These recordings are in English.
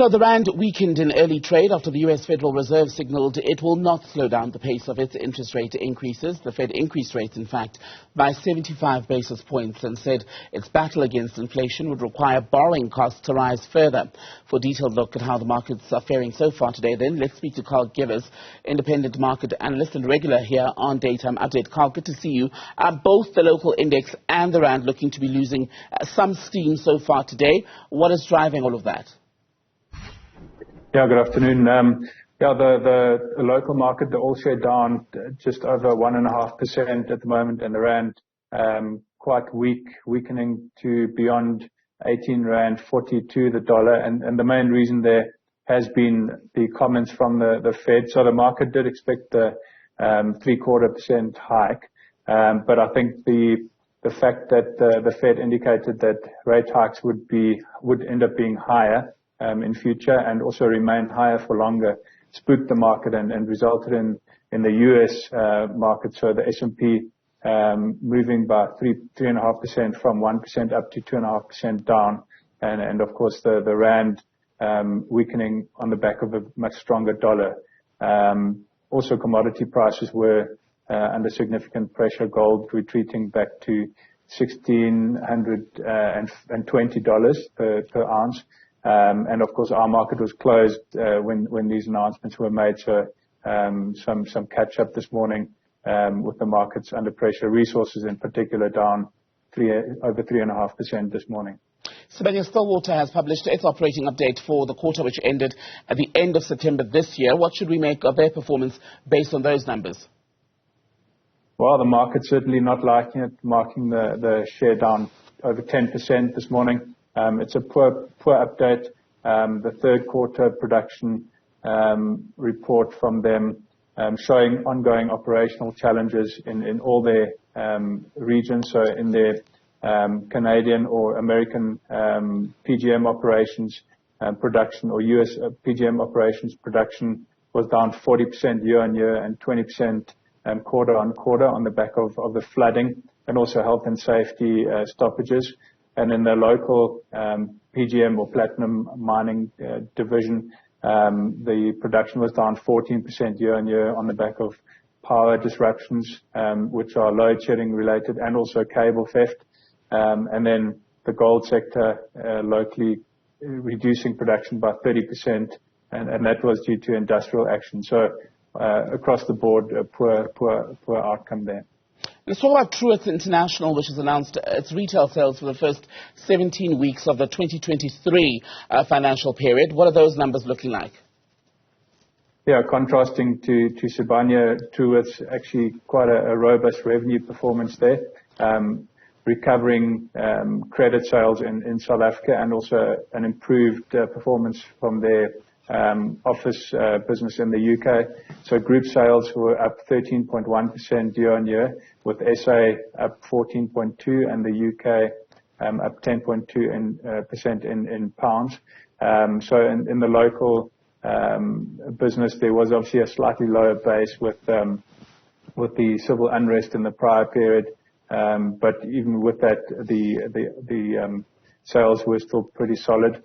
So the rand weakened in early trade after the U.S. Federal Reserve signaled it will not slow down the pace of its interest rate increases. The Fed increased rates, in fact, by 75 basis points and said its battle against inflation would require borrowing costs to rise further. For a detailed look at how the markets are faring so far today, then let's speak to Karl Gevers, independent market analyst and regular here on Daytime Update. Karl, good to see you. Both the local index and the rand looking to be losing some steam so far today. What is driving all of that? Yeah, good afternoon. The local market, the all-share down just over 1.5% at the moment, and the rand quite weak, weakening to beyond 18 rand 40 to the dollar. And the main reason there has been the comments from the Fed. So the market did expect the 0.75% hike, but I think the fact that the Fed indicated that rate hikes would end up being higher in future and also remain higher for longer spooked the market and resulted in the U.S. market. So the S&P moving by 3.5% from 1% up to 2.5% down, and of course the rand weakening on the back of a much stronger dollar. Also commodity prices were under significant pressure. Gold retreating back to $1,620 per ounce. And of course, our market was closed when these announcements were made. So some catch up this morning with the markets under pressure. Resources in particular down over 3.5% this morning. Sibanye-Stillwater has published its operating update for the quarter, which ended at the end of September this year. What should we make of their performance based on those numbers? Well, the market's certainly not liking it, marking the share down over 10% this morning. It's a poor update. The third quarter production report from them showing ongoing operational challenges in all their regions. So in their Canadian or American PGM operations production, or US PGM operations production was down 40% year on year and 20% quarter on quarter on the back of the flooding and also health and safety stoppages. And in the local PGM or platinum mining division, the production was down 14% year on year on the back of power disruptions, which are load shedding related, and also cable theft. And then the gold sector locally reducing production by 30%, and that was due to industrial action. So across the board, a poor outcome there. Let's talk about Truworths International, which has announced its retail sales for the first 17 weeks of the 2023 financial period. What are those numbers looking like? Yeah, contrasting to Sibanye, Truworths actually quite a robust revenue performance there, recovering credit sales in South Africa and also an improved performance from their office business in the UK. So group sales were up 13.1% year on year, with SA up 14.2% and the UK up 10.2% in pounds. So in the local business, there was obviously a slightly lower base with the civil unrest in the prior period. But even with that, the sales were still pretty solid.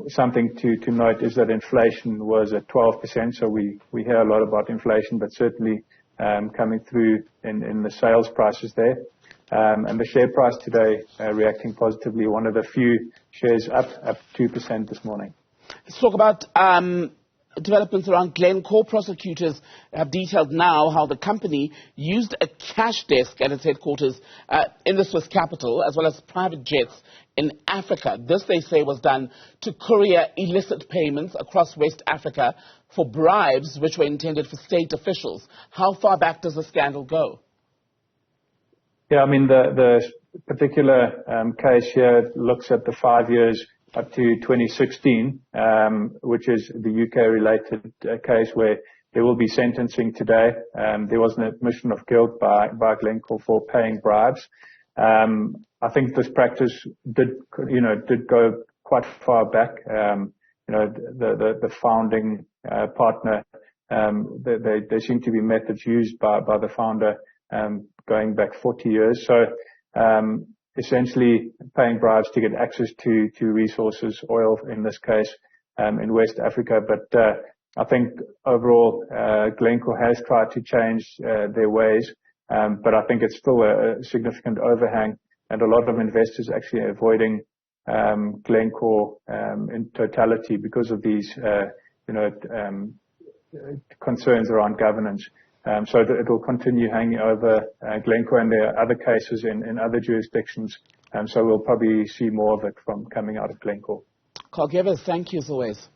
Something to note is that inflation was at 12%, so we hear a lot about inflation, but certainly coming through in the sales prices there. And the share price today reacting positively, one of the few shares up 2% this morning. Let's talk about developments around Glencore. Prosecutors have detailed now how the company used a cash desk at its headquarters in the Swiss capital, as well as private jets in Africa. This, they say, was done to courier illicit payments across West Africa for bribes which were intended for state officials. How far back does the scandal go? Yeah, I mean, the particular case here looks at the 5 years up to 2016, which is the UK-related case where there will be sentencing today. There was an admission of guilt by Glencore for paying bribes. I think this practice did go quite far back. The founding partner, there seem to be methods used by the founder going back 40 years. So essentially paying bribes to get access to resources, oil in this case, in West Africa. But I think overall, Glencore has tried to change their ways, but I think it's still a significant overhang, and a lot of investors actually avoiding Glencore in totality because of these concerns around governance. So it will continue hanging over Glencore, and there are other cases in other jurisdictions. So we'll probably see more of it from coming out of Glencore. Karl Gevers, thank you as always.